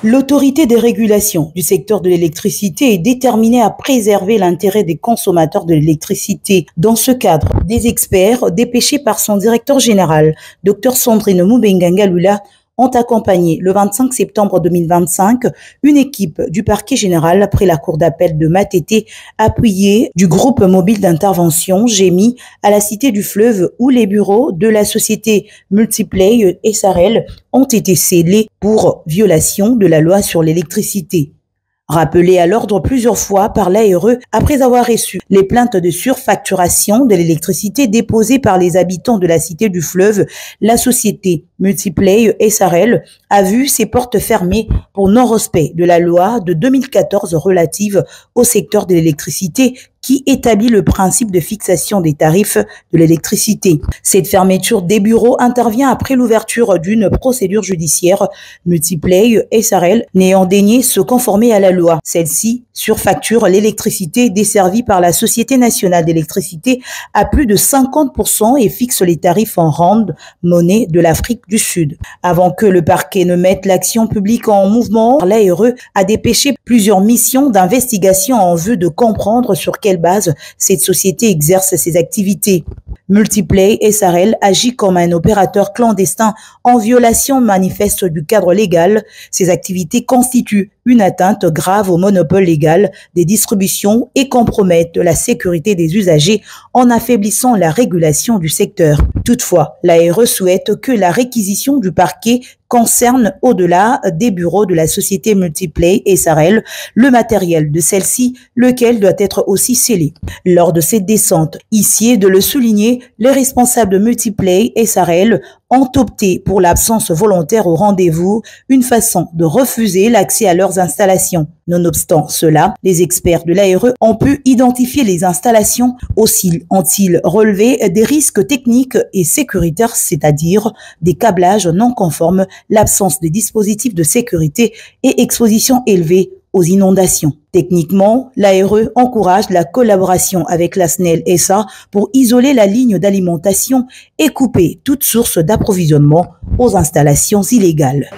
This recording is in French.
L'autorité des régulations du secteur de l'électricité est déterminée à préserver l'intérêt des consommateurs de l'électricité. Dans ce cadre, des experts dépêchés par son directeur général, Dr Sandrine Mubenganga Lula, ont accompagné le 25 septembre 2025 une équipe du parquet général après la cour d'appel de Matete, appuyée du groupe mobile d'intervention GEMI à la Cité du Fleuve, où les bureaux de la société Multiplay SRL ont été scellés pour violation de la loi sur l'électricité. Rappelé à l'ordre plusieurs fois par l'ARE après avoir reçu les plaintes de surfacturation de l'électricité déposées par les habitants de la Cité du Fleuve, la société Multiplay SRL a vu ses portes fermées pour non-respect de la loi de 2014 relative au secteur de l'électricité qui établit le principe de fixation des tarifs de l'électricité. Cette fermeture des bureaux intervient après l'ouverture d'une procédure judiciaire, Multiplay SRL n'ayant daigné se conformer à la loi. Celle-ci surfacture l'électricité desservie par la Société nationale d'électricité à plus de 50% et fixe les tarifs en rand, monnaie de l'Afrique du Sud. Avant que le parquet ne mette l'action publique en mouvement, l'ARE a dépêché plusieurs missions d'investigation en vue de comprendre sur quelle base cette société exerce ses activités. Multiplay SRL agit comme un opérateur clandestin en violation manifeste du cadre légal. Ces activités constituent une atteinte grave au monopole légal des distributions et compromettent la sécurité des usagers en affaiblissant la régulation du secteur. Toutefois, l'ARE souhaite que la réquisition du parquet concerne, au-delà des bureaux de la société Multiplay SRL, le matériel de celle-ci, lequel doit être aussi scellé. Lors de cette descente, ici est de le souligner, les responsables de Multiplay SRL ont opté pour l'absence volontaire au rendez-vous, une façon de refuser l'accès à leurs installations. Nonobstant cela, les experts de l'ARE ont pu identifier les installations. Aussi ont-ils relevé des risques techniques et sécuritaires, c'est-à-dire des câblages non conformes, l'absence de dispositifs de sécurité et exposition élevée aux inondations. Techniquement, l'ARE encourage la collaboration avec la SNEL SA pour isoler la ligne d'alimentation et couper toute source d'approvisionnement aux installations illégales.